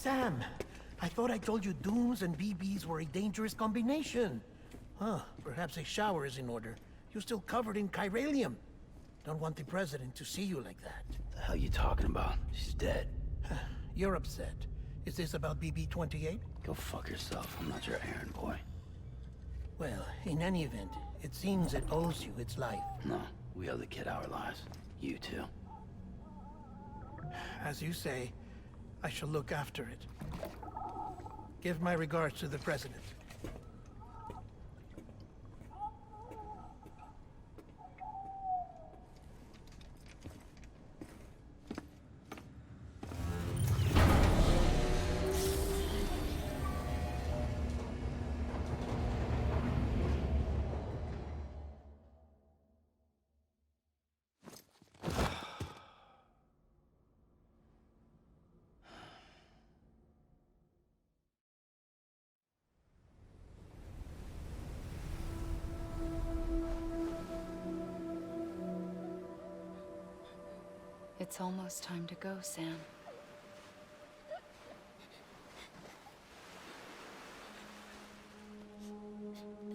Sam, I thought I told you dooms and BBs were a dangerous combination. Huh, perhaps a shower is in order. You're still covered in chiralium. Don't want the president to see you like that. The hell you talking about? She's dead. You're upset. Is this about BB-28? Go fuck yourself. I'm not your errand boy. Well, in any event, it seems it owes you its life. No, we owe the kid our lives. You too. As you say, I shall look after it. Give my regards to the president. It's almost time to go, Sam.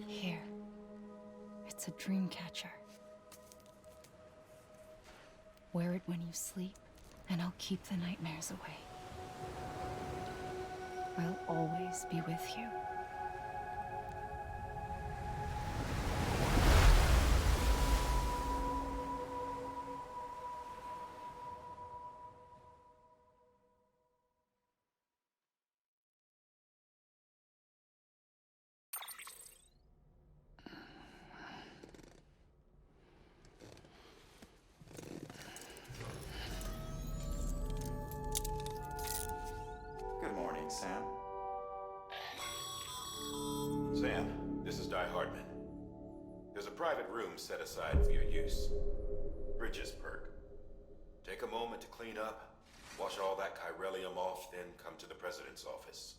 Here. It's a dream catcher. Wear it when you sleep, and I'll keep the nightmares away. I'll always be with you. Good morning, Sam. Sam, this is Di Hardman. There's a private room set aside for your use. Bridges perk. Take a moment to clean up, wash all that chiralium off, then come to the president's office.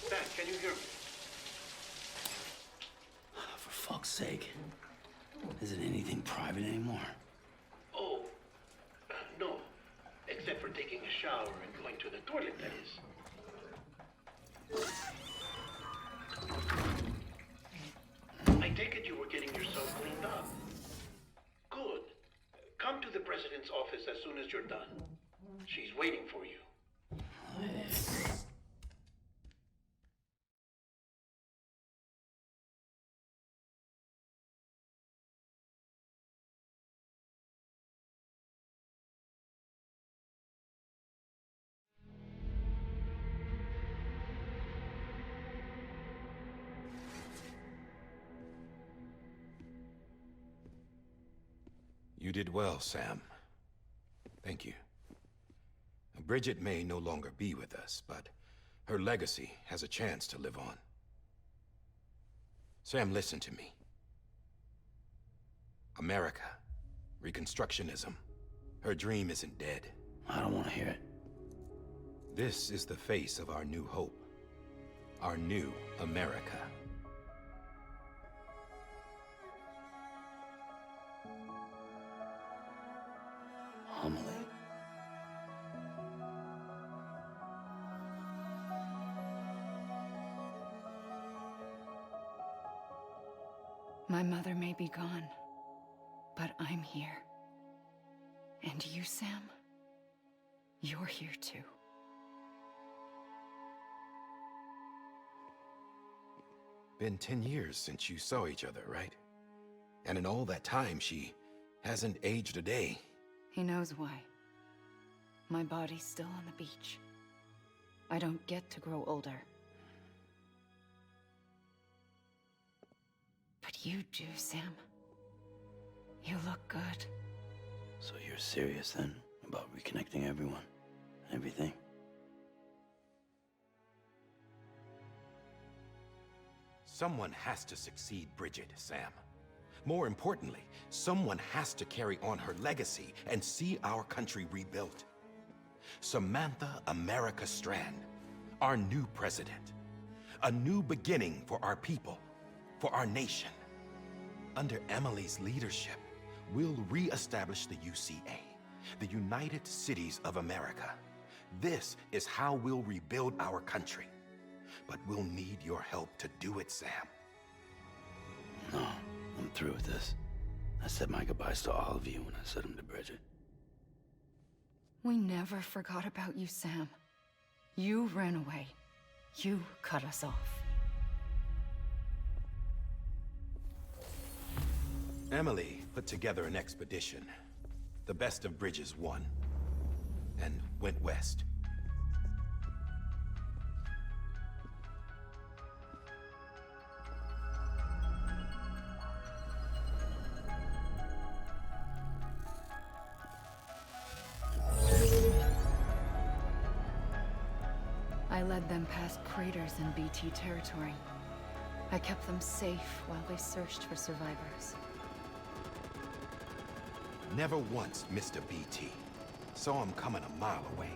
Sam, can you hear me? For fuck's sake. Isn't anything private anymore? Oh, no. Except for taking a shower and going to the toilet, that is. I take it you were getting yourself cleaned up. Good. Come to the president's office as soon as you're done. She's waiting for you. You did well, Sam. Thank you. Bridget may no longer be with us, but her legacy has a chance to live on. Sam, listen to me. America, Reconstructionism, her dream isn't dead. I don't want to hear it. This is the face of our new hope. Our new America. Homily. My mother may be gone, but I'm here. And you, Sam? You're here too. Been 10 years since you saw each other, right? And in all that time, she hasn't aged a day. He knows why. My body's still on the beach. I don't get to grow older. But you do, Sam. You look good. So you're serious then about reconnecting everyone and everything? Someone has to succeed Bridget, Sam. More importantly, someone has to carry on her legacy and see our country rebuilt. Samantha America Strand, our new president. A new beginning for our people, for our nation. Under Emily's leadership, we'll re-establish the UCA, the United Cities of America. This is how we'll rebuild our country. But we'll need your help to do it, Sam. No, I'm through with this. I said my goodbyes to all of you when I said them to Bridget. We never forgot about you, Sam. You ran away. You cut us off. Emily put together an expedition. The best of Bridges won. And went west. I led them past craters in BT territory. I kept them safe while they searched for survivors. Never once missed a BT. Saw him coming a mile away.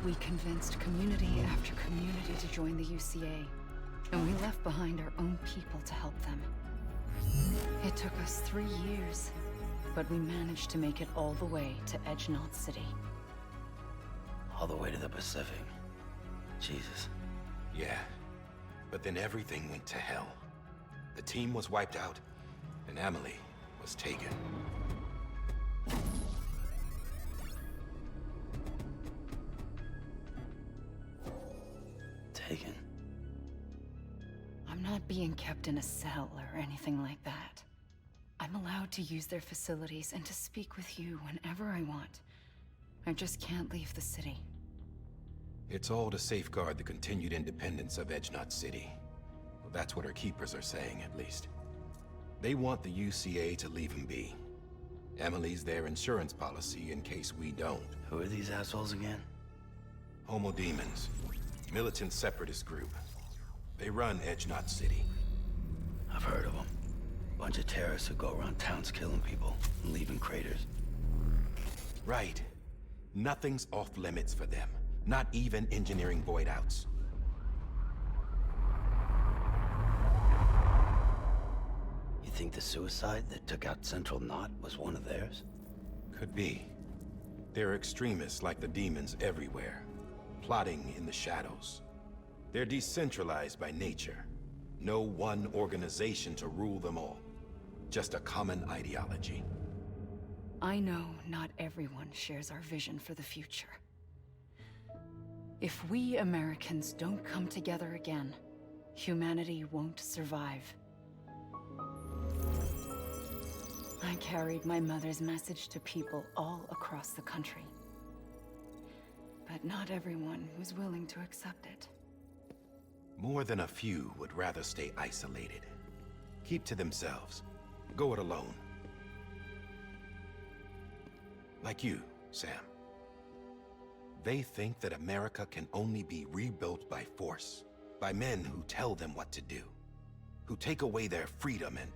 We convinced community after community to join the UCA, and we left behind our own people to help them. It took us 3 years, but we managed to make it all the way to Edgenot City. All the way to the Pacific. Jesus. Yeah, but then everything went to hell. The team was wiped out, and Emily was taken. Taken. I'm not being kept in a cell or anything like that. I'm allowed to use their facilities and to speak with you whenever I want. I just can't leave the city. It's all to safeguard the continued independence of Edgenot City. Well, that's what our keepers are saying, at least. They want the UCA to leave him be. Emily's their insurance policy in case we don't. Who are these assholes again? Homo Demons. Militant separatist group. They run Edgenot City. I've heard of them. Bunch of terrorists who go around towns killing people and leaving craters. Right. Nothing's off limits for them. Not even engineering void outs. You think the suicide that took out Central Knot was one of theirs? Could be. There are extremists like the demons everywhere, plotting in the shadows. They're decentralized by nature. No one organization to rule them all. Just a common ideology. I know not everyone shares our vision for the future. If we Americans don't come together again, humanity won't survive. I carried my mother's message to people all across the country. But not everyone was willing to accept it. More than a few would rather stay isolated. Keep to themselves. Go it alone. Like you, Sam. They think that America can only be rebuilt by force, by men who tell them what to do, who take away their freedom and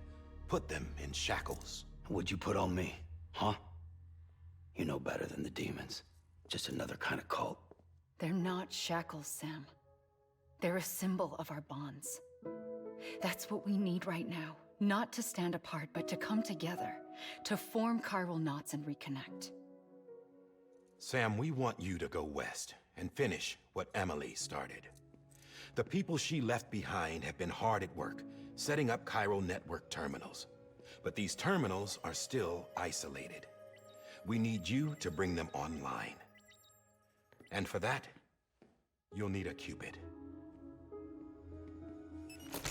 put them in shackles. What'd you put on me, huh? You know better than the demons. Just another kind of cult. They're not shackles, Sam. They're a symbol of our bonds. That's what we need right now. Not to stand apart, but to come together. To form chiral knots and reconnect. Sam, we want you to go west and finish what Emily started. The people she left behind have been hard at work, setting up chiral network terminals. But these terminals are still isolated. We need you to bring them online. And for that, you'll need a Cupid.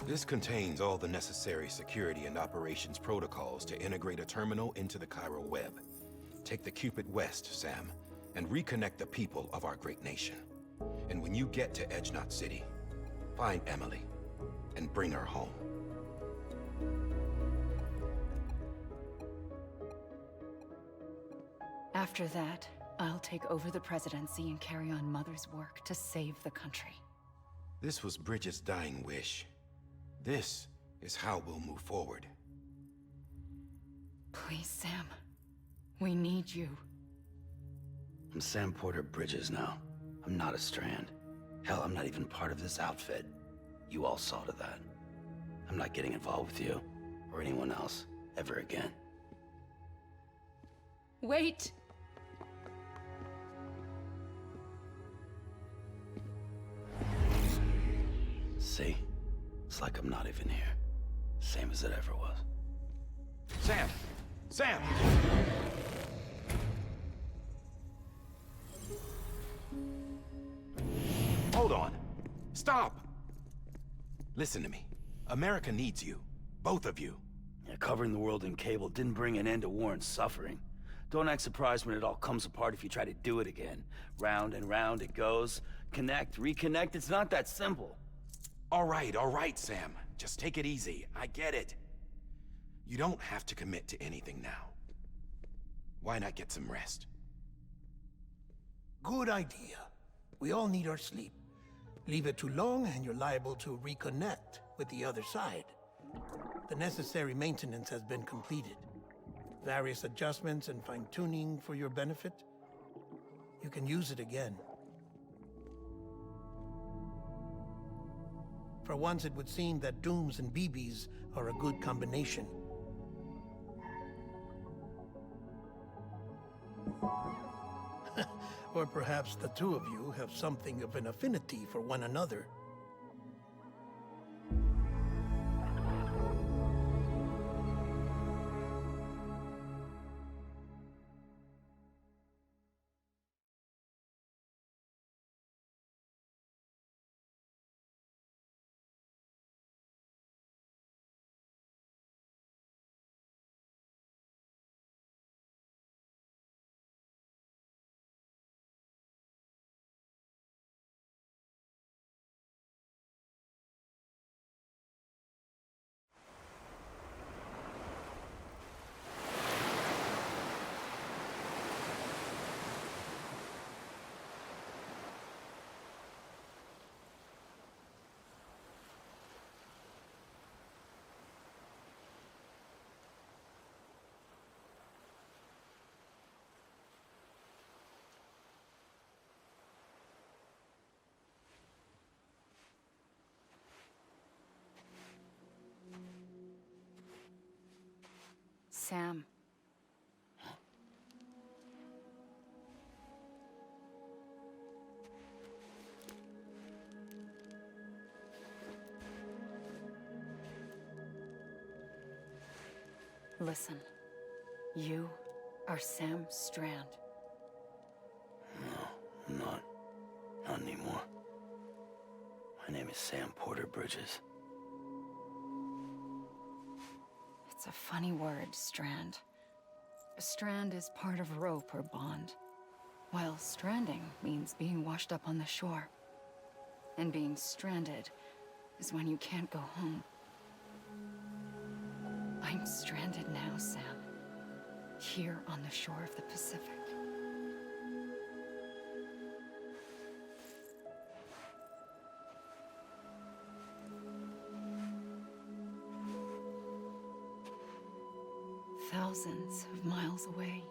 This contains all the necessary security and operations protocols to integrate a terminal into the chiral web. Take the Cupid west, Sam, and reconnect the people of our great nation. And when you get to Edge Knot City, find Emily and bring her home. After that, I'll take over the presidency and carry on Mother's work to save the country. This was Bridget's dying wish. This is how we'll move forward. Please, Sam. We need you. I'm Sam Porter Bridges now. I'm not a Strand. Hell, I'm not even part of this outfit. You all saw to that. I'm not getting involved with you, or anyone else, ever again. Wait! See? It's like I'm not even here. Same as it ever was. Sam! Sam! Hold on. Stop! Listen to me. America needs you. Both of you. Yeah, covering the world in cable didn't bring an end to war and suffering. Don't act surprised when it all comes apart if you try to do it again. Round and round it goes. Connect, reconnect, it's not that simple. All right, Sam. Just take it easy. I get it. You don't have to commit to anything now. Why not get some rest? Good idea. We all need our sleep. Leave it too long and you're liable to reconnect with the other side. The necessary maintenance has been completed. Various adjustments and fine-tuning for your benefit. You can use it again. For once, it would seem that Dooms and BBs are a good combination. Or perhaps the two of you have something of an affinity for one another. Sam. Listen. You are Sam Strand. No, I'm not. Not anymore. My name is Sam Porter Bridges. It's a funny word, strand. A strand is part of rope or bond, while stranding means being washed up on the shore. And being stranded is when you can't go home. I'm stranded now, Sam. Here on the shore of the Pacific. thousands of miles away.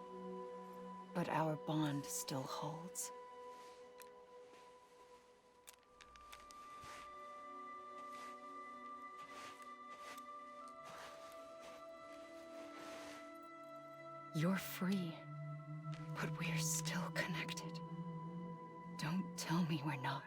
But our bond still holds. You're free, but we're still connected. Don't tell me we're not.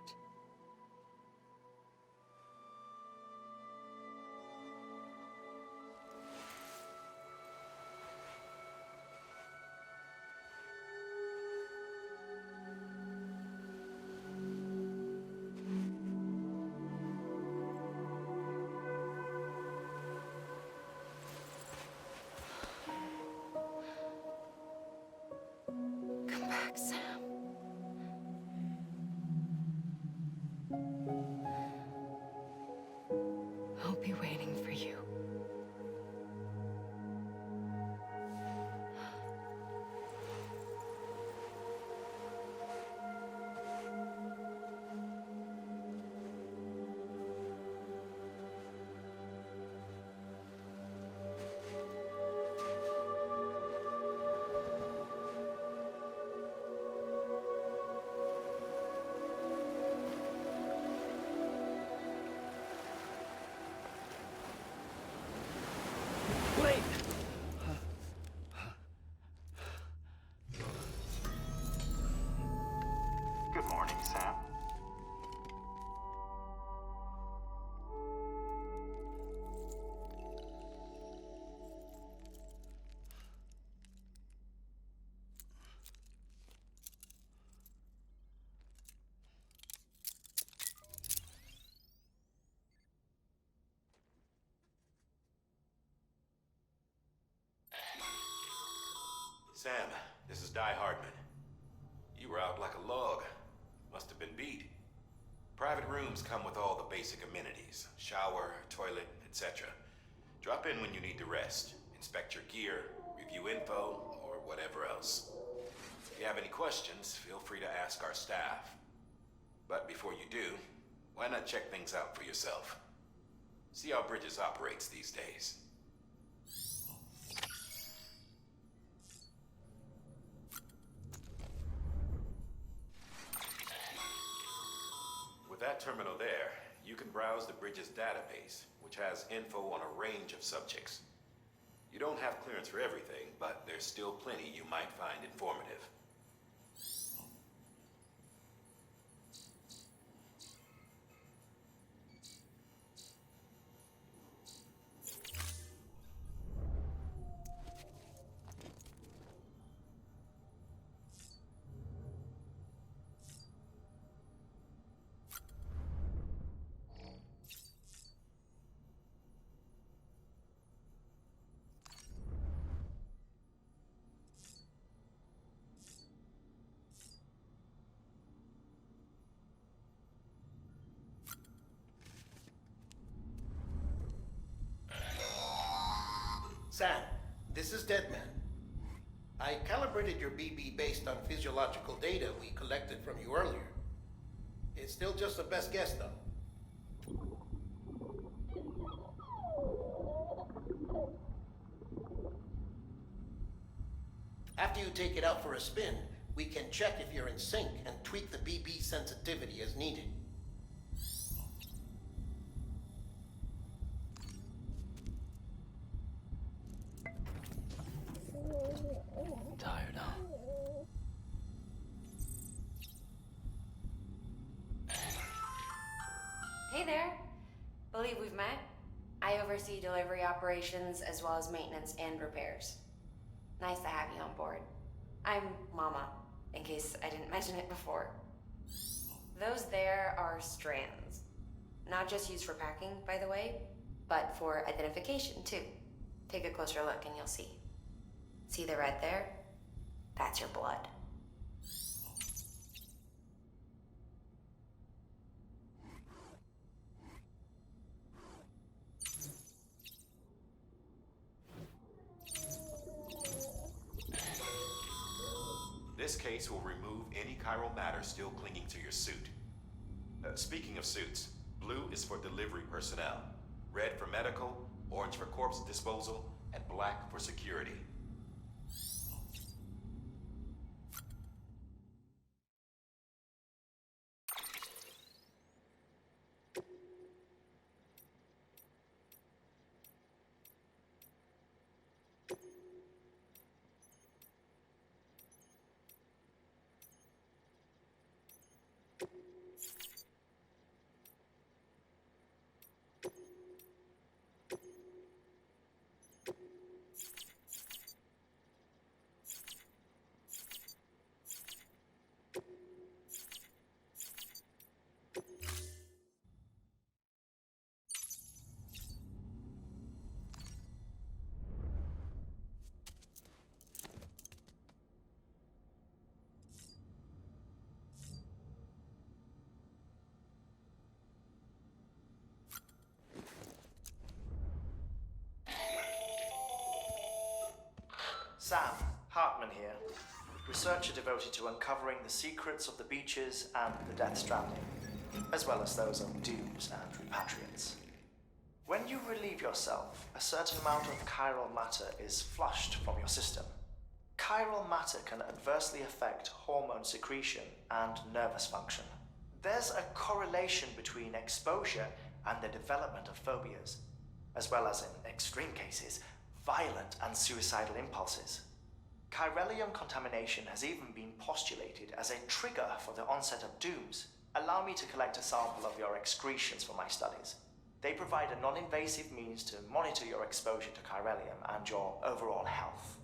Come back, Sam. I'll be waiting for you. Wait! Good morning, Sam. Sam, this is Hardman. You were out like a log. Must have been beat. Private rooms come with all the basic amenities. Shower, toilet, etc. Drop in when you need to rest. Inspect your gear, review info, or whatever else. If you have any questions, feel free to ask our staff. But before you do, why not check things out for yourself? See how Bridges operates these days. With that terminal there, you can browse the Bridges database, which has info on a range of subjects. You don't have clearance for everything, but there's still plenty you might find informative. Sam, this is Deadman. I calibrated your BB based on physiological data we collected from you earlier. It's still just a best guess, though. After you take it out for a spin, we can check if you're in sync and tweak the BB sensitivity as needed. Tired, huh? Hey there. Believe we've met. I oversee delivery operations as well as maintenance and repairs. Nice to have you on board. I'm Mama, in case I didn't mention it before. Those there are strands. Not just used for packing, by the way, but for identification too. Take a closer look and you'll see. See the red there? That's your blood. This case will remove any chiral matter still clinging to your suit. Speaking of suits, blue is for delivery personnel, red for medical, orange for corpse disposal, and black for security. Sam, Hartman here, researcher devoted to uncovering the secrets of the beaches and the Death Stranding, as well as those of dooms and repatriates. When you relieve yourself, a certain amount of chiral matter is flushed from your system. Chiral matter can adversely affect hormone secretion and nervous function. There's a correlation between exposure and the development of phobias, as well as, in extreme cases, violent and suicidal impulses. Chiralium contamination has even been postulated as a trigger for the onset of dooms. Allow me to collect a sample of your excretions for my studies. They provide a non-invasive means to monitor your exposure to chiralium and your overall health.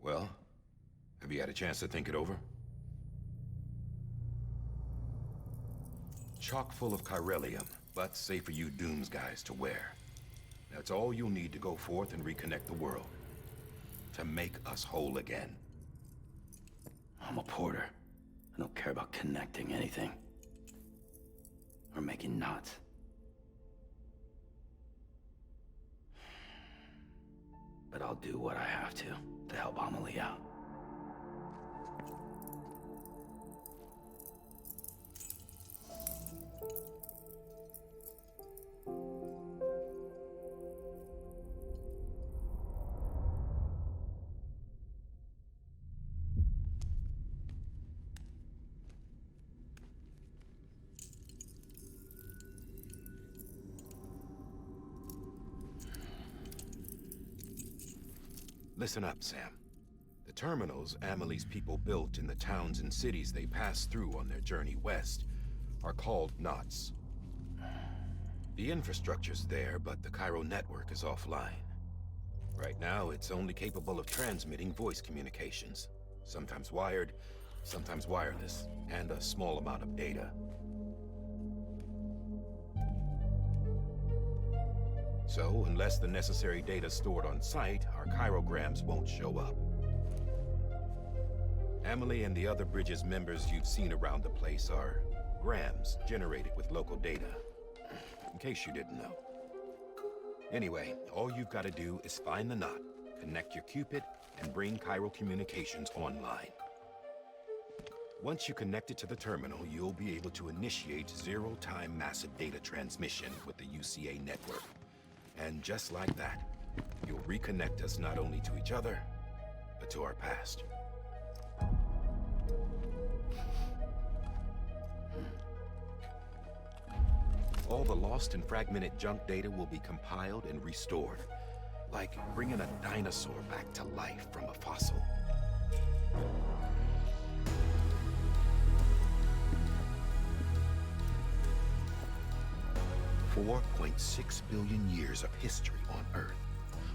Well, have you had a chance to think it over? Chock full of chiralium, but safe for you Dooms guys to wear. That's all you'll need to go forth and reconnect the world. To make us whole again. I'm a porter. I don't care about connecting anything. Or making knots. But I'll do what I have to help Amelie out. Listen up, Sam. The terminals Amelie's people built in the towns and cities they passed through on their journey west are called knots. The infrastructure's there, but the Cairo network is offline. Right now, it's only capable of transmitting voice communications. Sometimes wired, sometimes wireless, and a small amount of data. So, unless the necessary data's stored on site, our chirograms won't show up. Amelie and the other Bridges members you've seen around the place are grams generated with local data. In case you didn't know. Anyway, all you've got to do is find the knot, connect your Cupid, and bring chiral communications online. Once you connect it to the terminal, you'll be able to initiate zero-time massive data transmission with the UCA network. And just like that, you'll reconnect us not only to each other, but to our past. All the lost and fragmented junk data will be compiled and restored, like bringing a dinosaur back to life from a fossil. 4.6 billion years of history on Earth.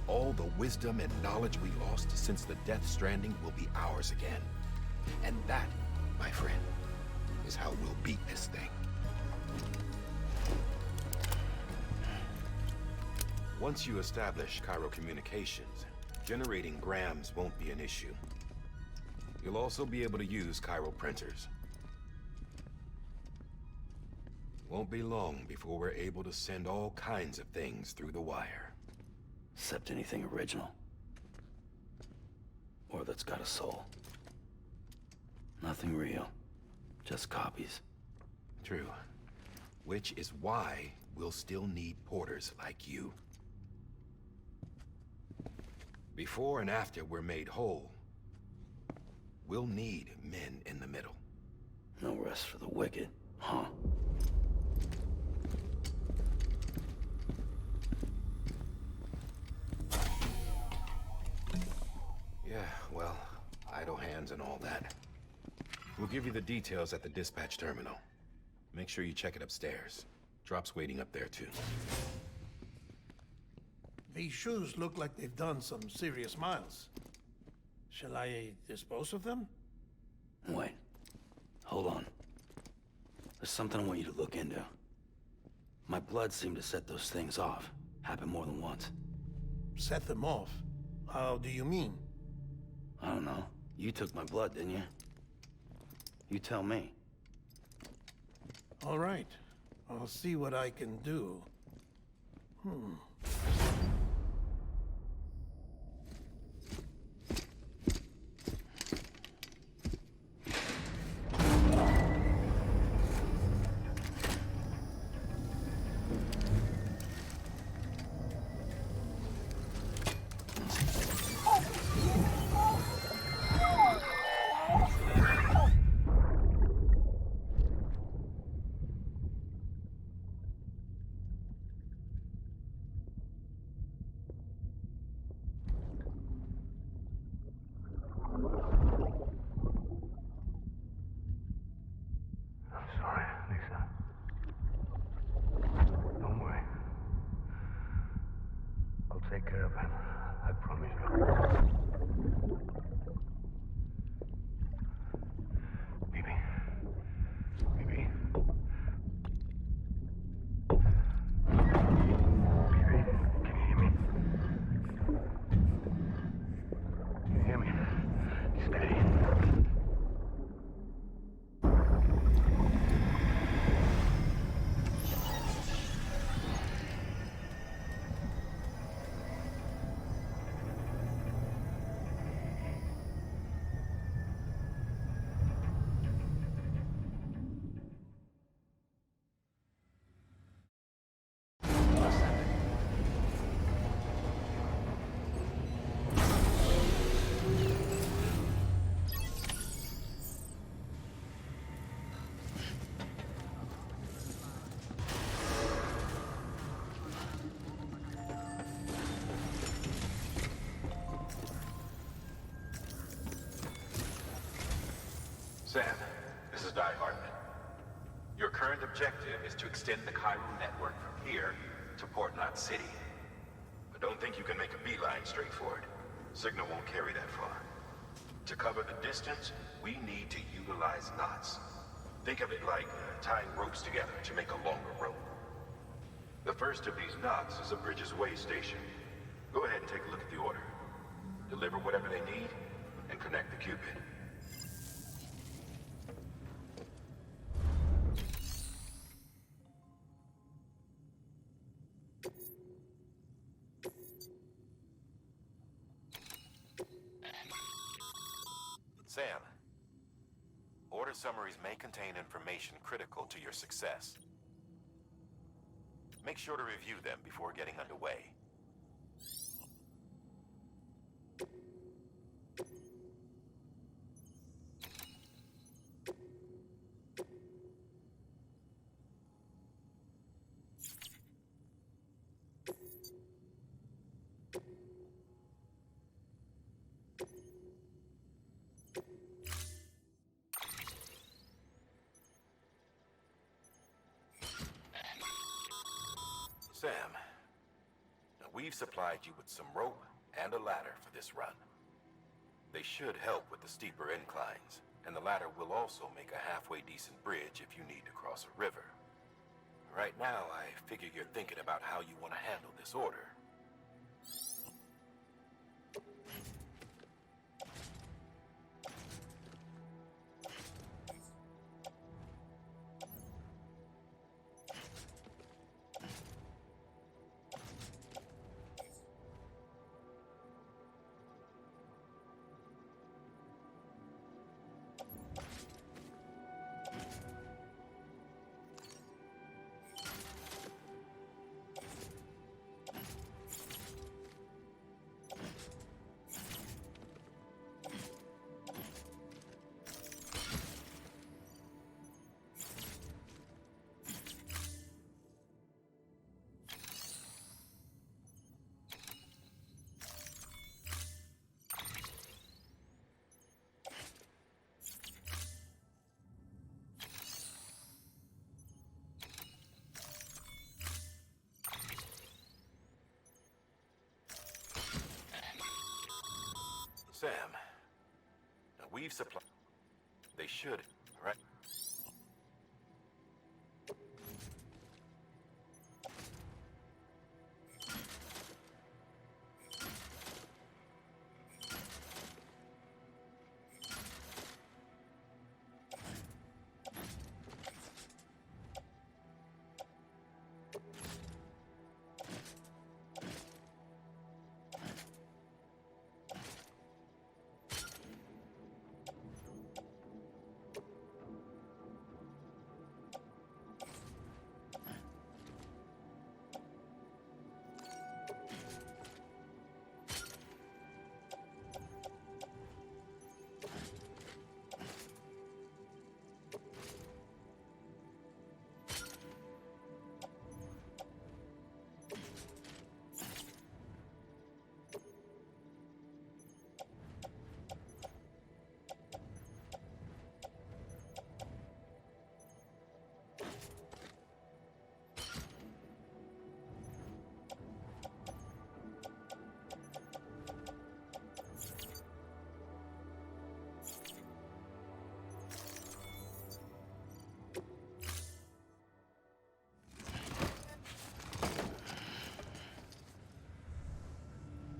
All the wisdom and knowledge we lost since the Death Stranding will be ours again. And that, my friend, is how we'll beat this thing. Once you establish chiral communications, generating grams won't be an issue. You'll also be able to use chiral printers. Won't be long before we're able to send all kinds of things through the wire. Except anything original. Or that's got a soul. Nothing real. Just copies. True. Which is why we'll still need porters like you. Before and after we're made whole, we'll need men in the middle. No rest for the wicked, huh? Yeah, well, idle hands and all that. We'll give you the details at the dispatch terminal. Make sure you check it upstairs. Drop's waiting up there, too. These shoes look like they've done some serious miles. Shall I dispose of them? Wait. Hold on. There's something I want you to look into. My blood seemed to set those things off. Happened more than once. Set them off? How do you mean? I don't know. You took my blood, didn't you? You tell me. All right. I'll see what I can do. Sorry, Lisa. Don't worry. I'll take care of it. I promise you. Baby. Baby. Baby, can you hear me? Can you hear me? Steady. Sam, this is Hardman. Your current objective is to extend the Cairo network from here to Port Knot City. But don't think you can make a beeline straight for it. Signal won't carry that far. To cover the distance, we need to utilize knots. Think of it like tying ropes together to make a longer rope. The first of these knots is a Bridges Way station. Go ahead and take a look at the order. Deliver whatever they need, and connect the Cupid. Sam, order summaries may contain information critical to your success. Make sure to review them before getting underway. Sam, now we've supplied you with some rope and a ladder for this run. They should help with the steeper inclines, and the ladder will also make a halfway decent bridge if you need to cross a river. Right now, I figure you're thinking about how you want to handle this order. We've supplied... They should, right?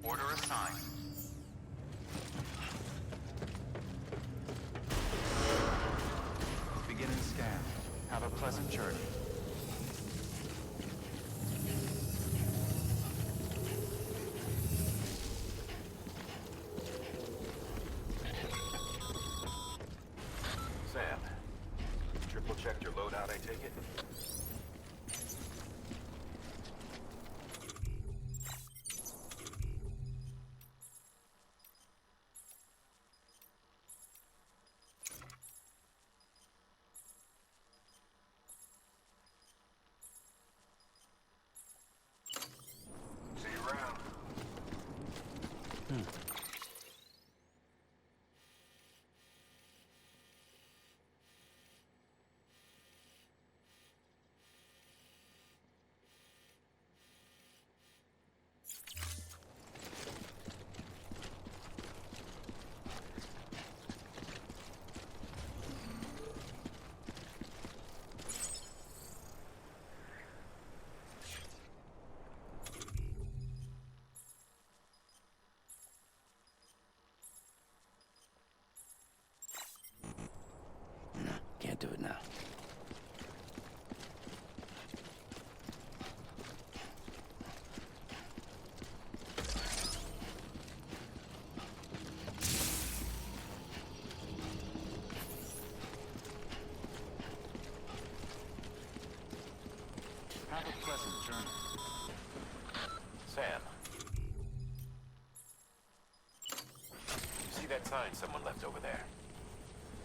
Order assigned. Beginning scan. Have a pleasant journey. Sam, triple checked your loadout, I take it? See you around. No, can't do it now. Have a pleasant journey. Sam. You see that sign someone left over there?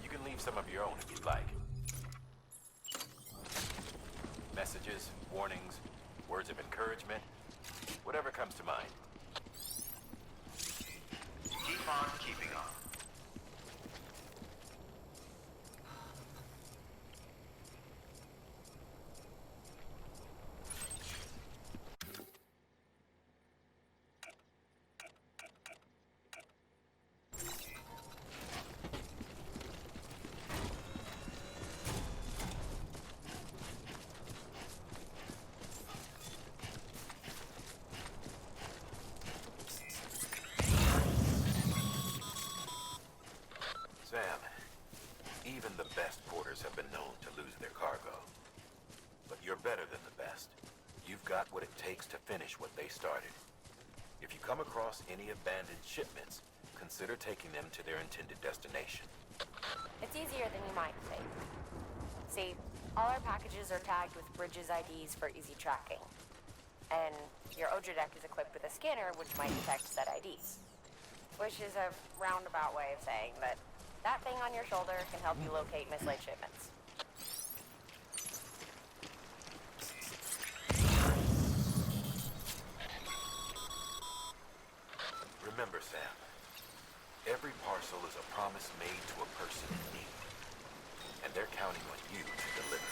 You can leave some of your own if you'd like. Messages, warnings, words of encouragement, whatever comes to mind. Keep on keeping on. Sam, even the best porters have been known to lose their cargo. But you're better than the best. You've got what it takes to finish what they started. If you come across any abandoned shipments, consider taking them to their intended destination. It's easier than you might think. See, all our packages are tagged with Bridges IDs for easy tracking. And your Odra deck is equipped with a scanner which might detect said IDs. Which is a roundabout way of saying that that thing on your shoulder can help you locate mislaid shipments. Remember, Sam, every parcel is a promise made to a person in need. And they're counting on you to deliver.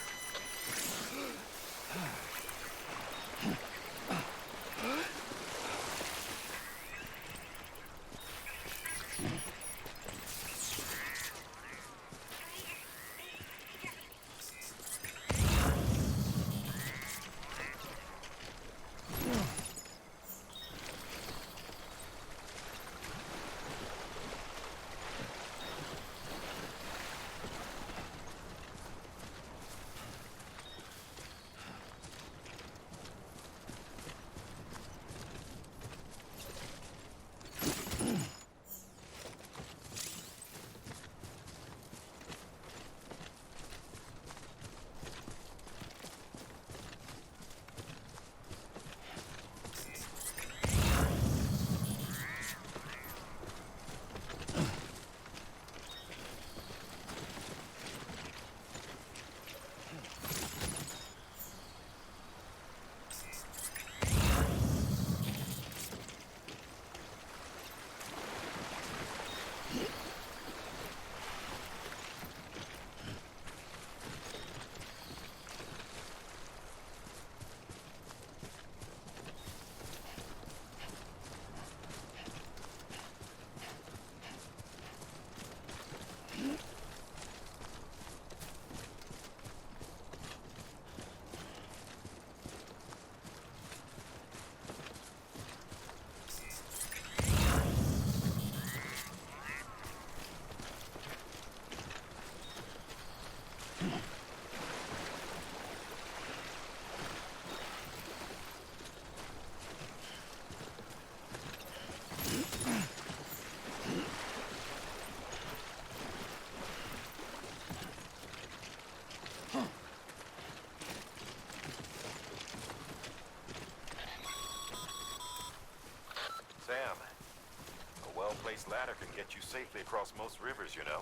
ladder can get you safely across most rivers, you know.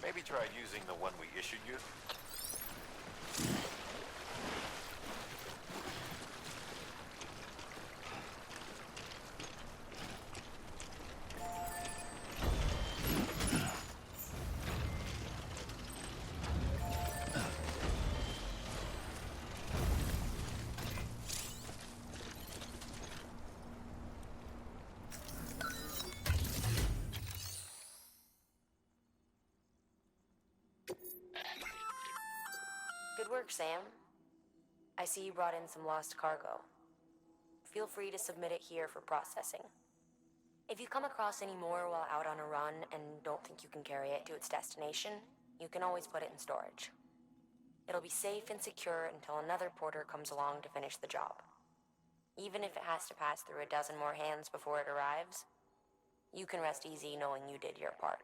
Maybe try using the one we issued you. Good work, Sam. I see you brought in some lost cargo. Feel free to submit it here for processing. If you come across any more while out on a run and don't think you can carry it to its destination, you can always put it in storage. It'll be safe and secure until another porter comes along to finish the job. Even if it has to pass through a dozen more hands before it arrives, you can rest easy knowing you did your part.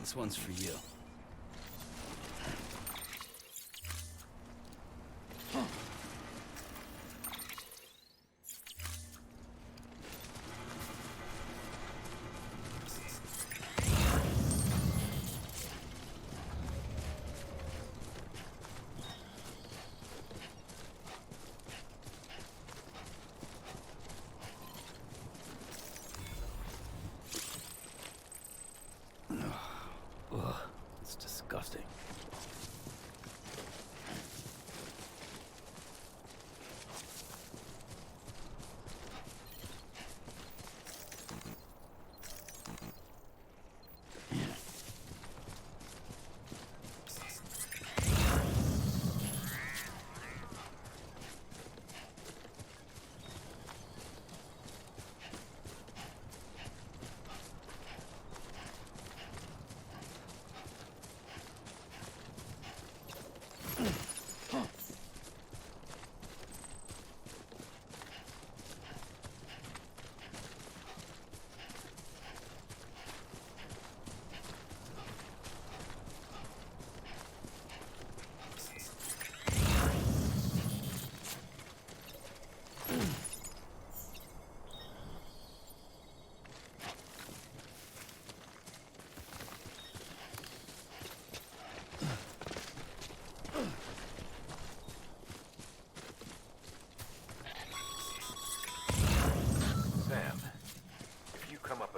This one's for you. Ugh, it's disgusting.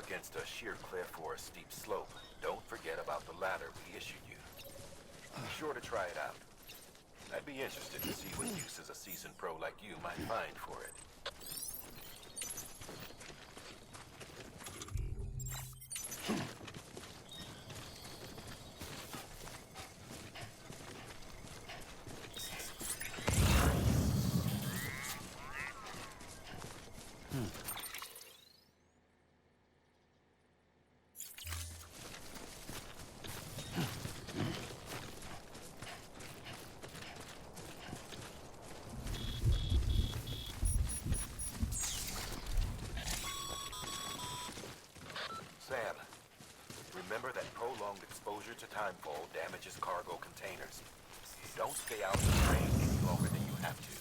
Against a sheer cliff or a steep slope, don't forget about the ladder we issued you. Be sure to try it out. I'd be interested to see what uses a seasoned pro like you might find for it. Sam, remember that prolonged exposure to timefall damages cargo containers. Don't stay out in the rain any longer than you have to.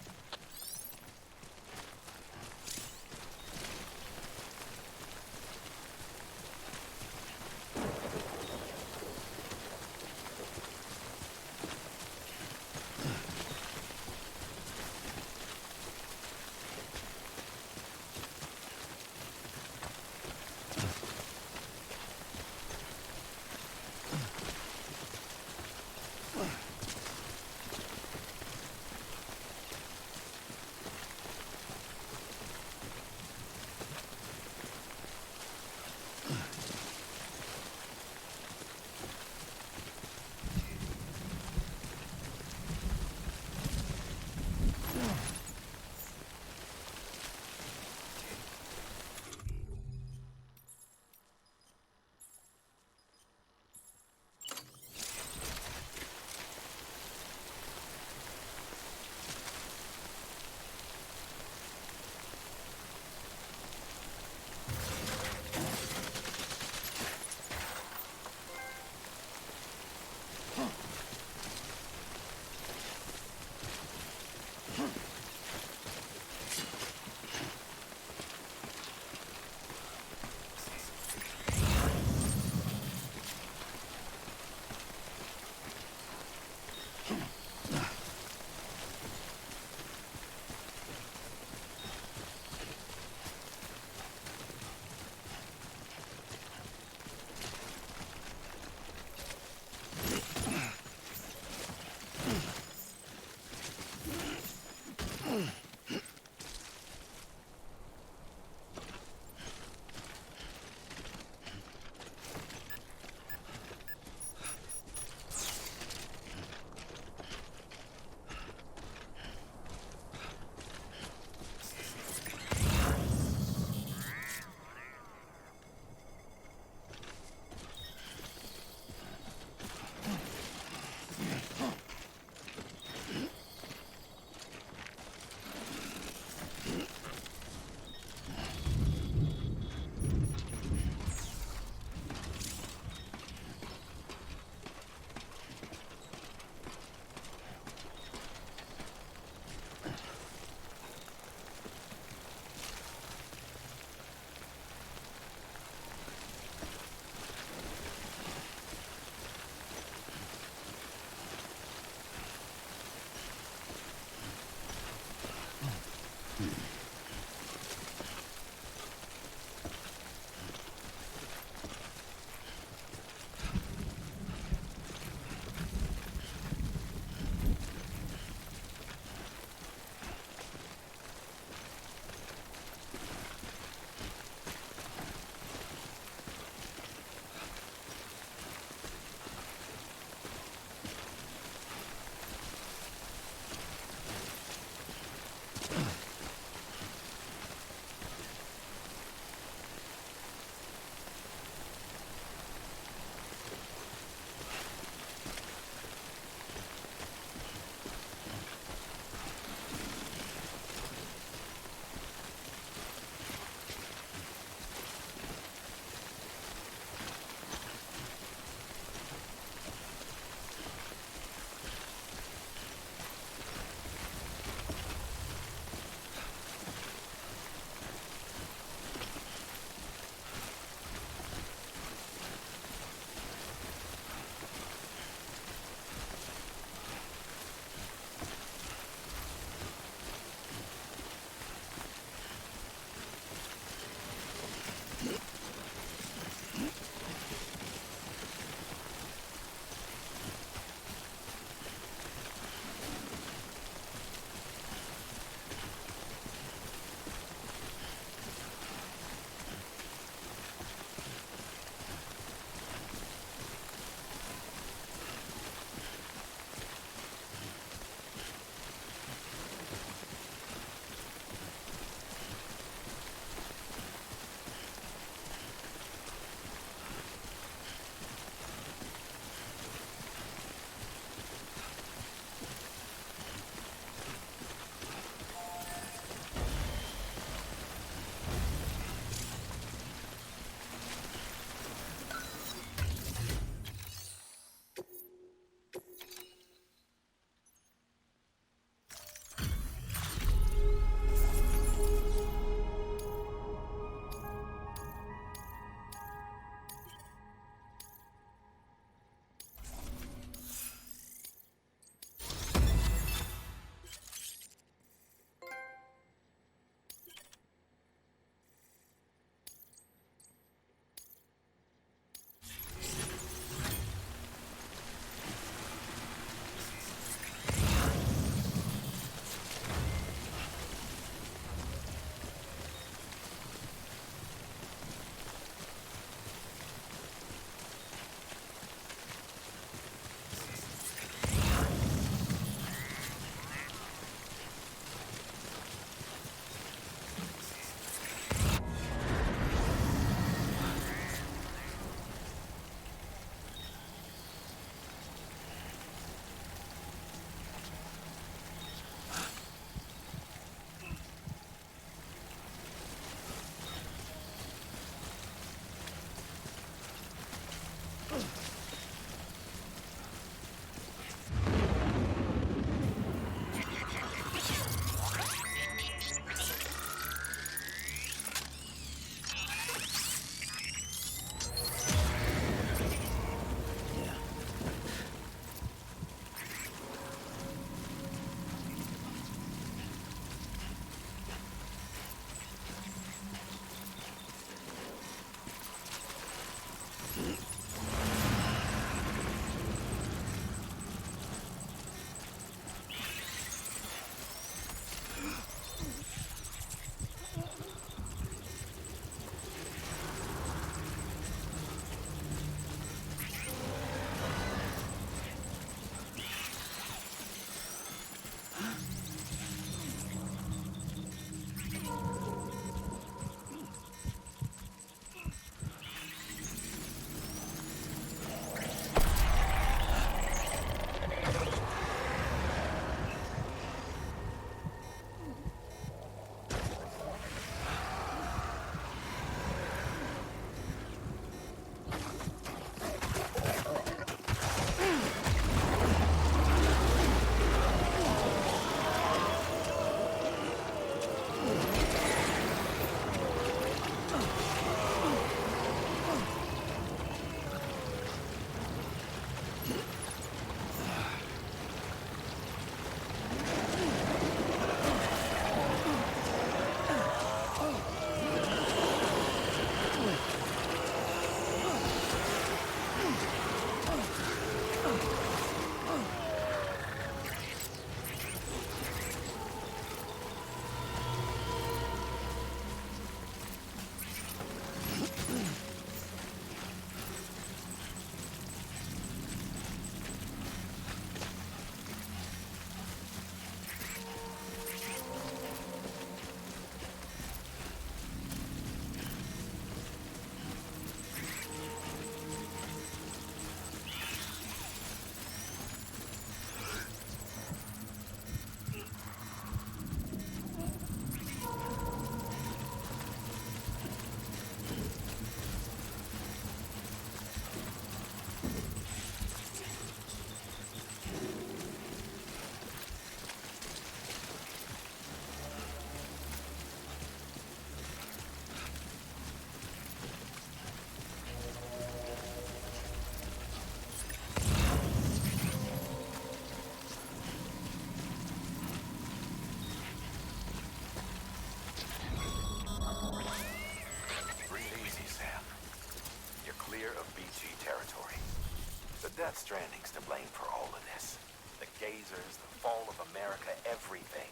Stranding's to blame for all of this. The gazers, the fall of America, everything.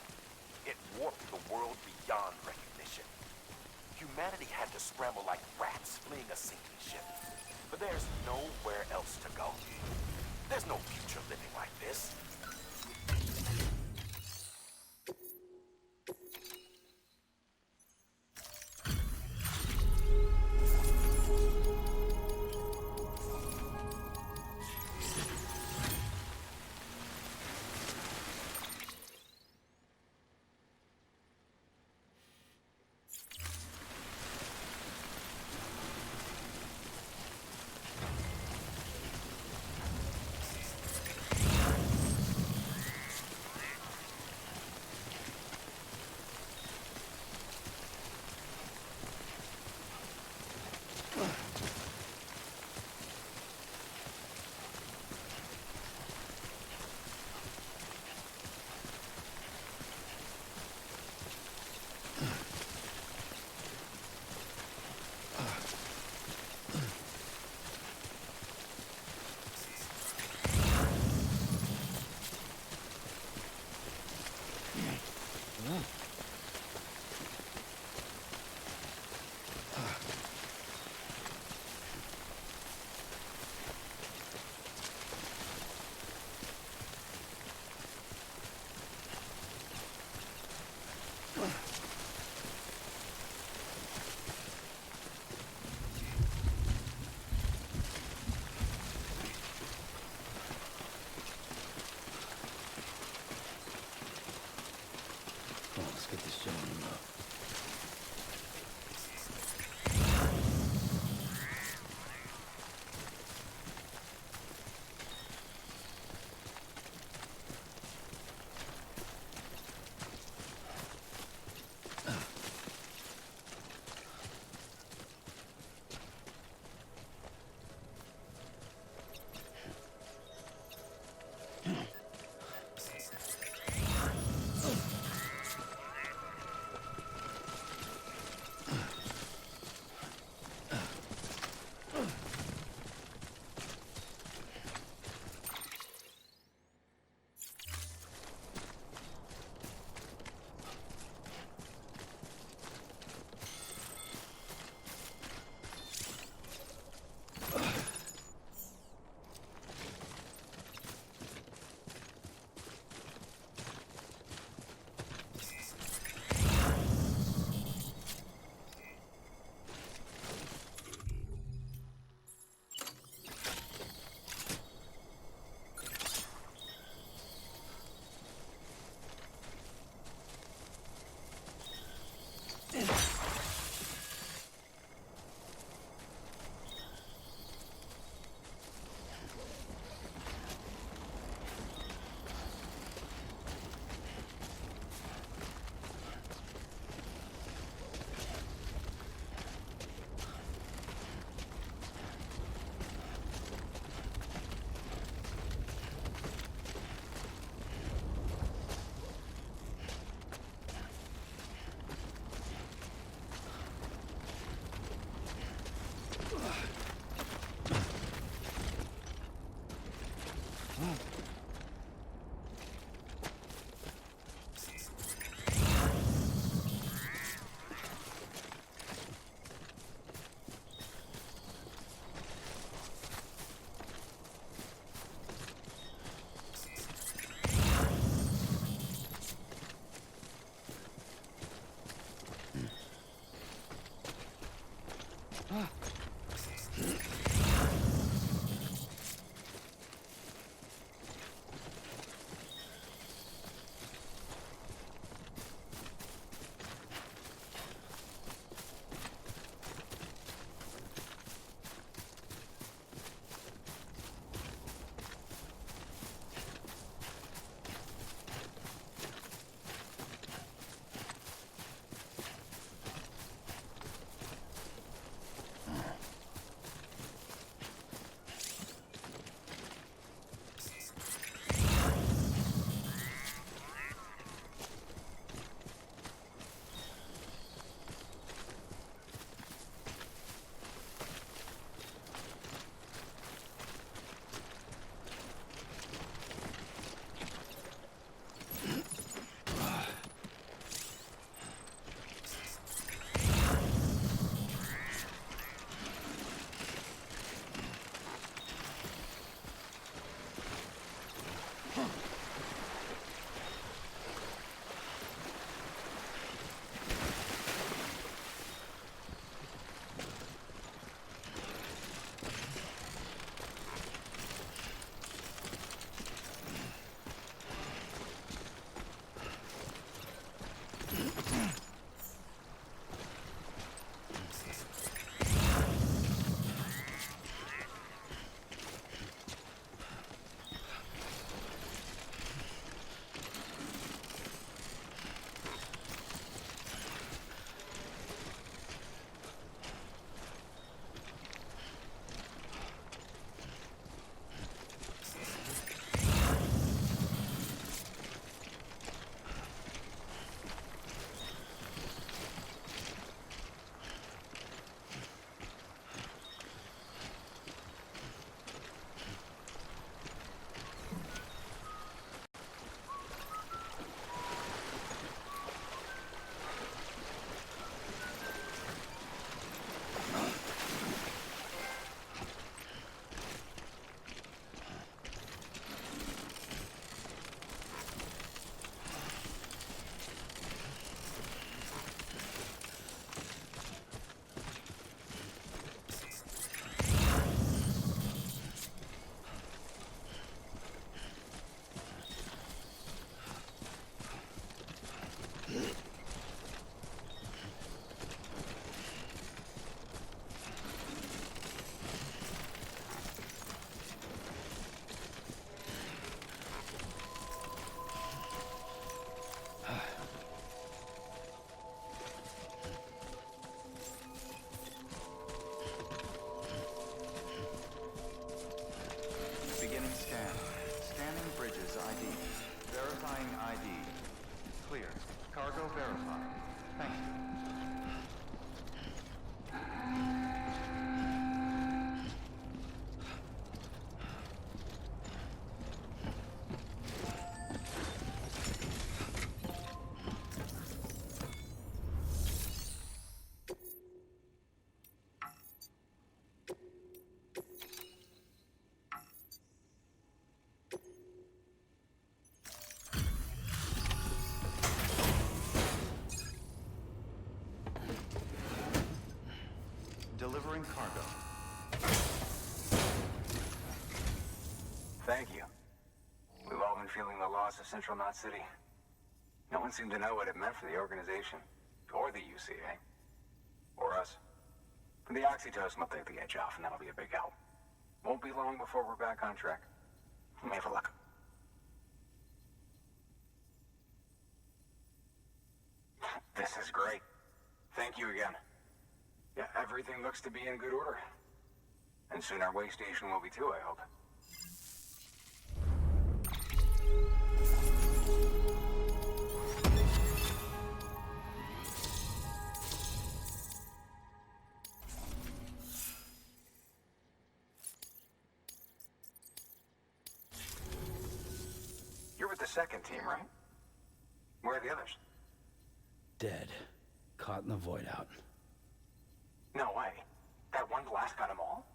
It warped the world beyond recognition. Humanity had to scramble like rats fleeing a sinking ship. But there's nowhere else to go. There's no future living like this. Let's get this gentleman up. delivering cargo. Thank you. We've all been feeling the loss of Central Knot City. No one seemed to know what it meant for the organization, or the UCA, or us. The oxytocin will take the edge off, and that'll be a big help. Won't be long before we're back on track. May have a luck. This is great. Thank you again. Yeah, everything looks to be in good order. And soon our way station will be too, I hope. You're with the second team, right? Where are the others? Dead. Caught in the void out. No way. That one blast got them all?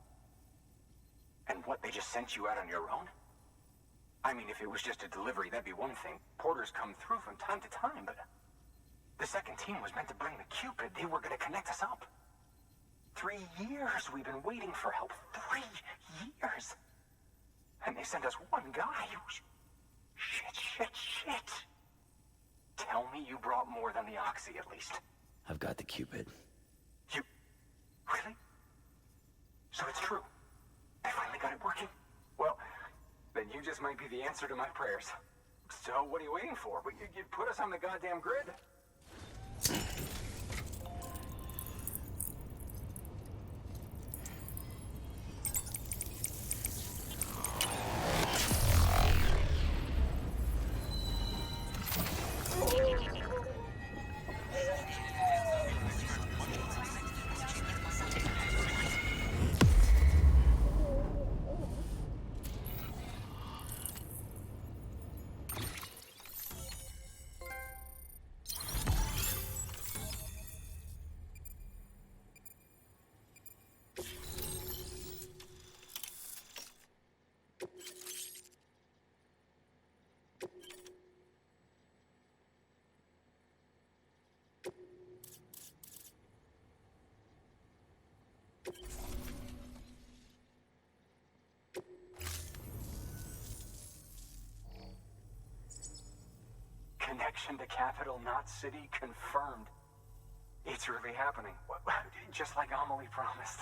And what, they just sent you out on your own? I mean, if it was just a delivery, that'd be one thing. Porters come through from time to time, but... The second team was meant to bring the Cupid. They were gonna connect us up. 3 years we've been waiting for help. 3 years! And they sent us one guy. Shit. Tell me you brought more than the Oxy, at least. I've got the Cupid. You... Really? So it's true. They finally got it working? Well, then you just might be the answer to my prayers. So what are you waiting for? You put us on the goddamn grid. Connection to Capital Knot City confirmed. It's really happening. Just like Amelie promised.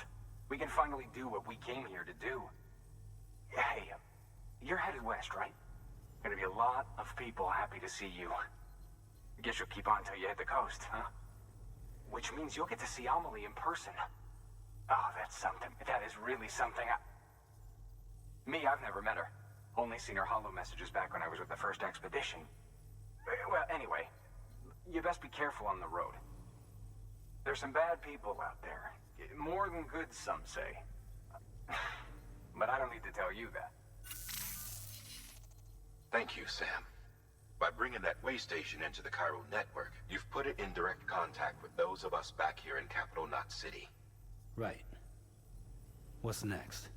We can finally do what we came here to do. Hey, you're headed west, right? Gonna be a lot of people happy to see you. Guess you'll keep on till you hit the coast, huh? Which means you'll get to see Amelie in person. Oh, that's something. That is really something. Me, I've never met her. Only seen her holo messages back when I was with the first expedition. Well, anyway, you best be careful on the road. There's some bad people out there. More than good, some say. But I don't need to tell you that. Thank you, Sam. By bringing that way station into the Cairo network, you've put it in direct contact with those of us back here in Capital Knot City. Right. What's next?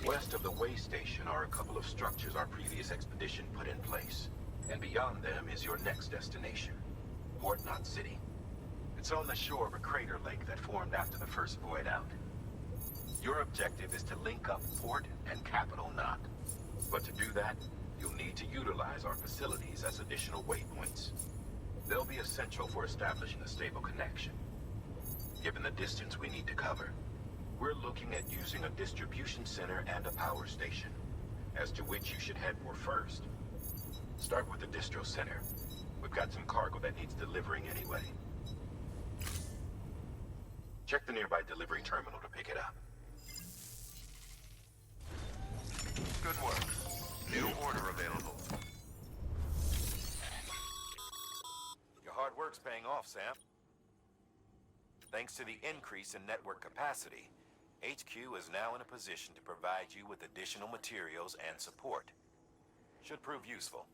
West of the way station are a couple of structures our previous expedition put in place. And beyond them is your next destination, Port Knot City. It's on the shore of a crater lake that formed after the first void out. Your objective is to link up Port and Capital Knot. But to do that, you'll need to utilize our facilities as additional waypoints. They'll be essential for establishing a stable connection. Given the distance we need to cover, we're looking at using a distribution center and a power station, as to which you should head for first. Start with the distro center. We've got some cargo that needs delivering anyway. Check the nearby delivery terminal to pick it up. Good work. New order available. Your hard work's paying off, Sam. Thanks to the increase in network capacity, HQ is now in a position to provide you with additional materials and support. Should prove useful.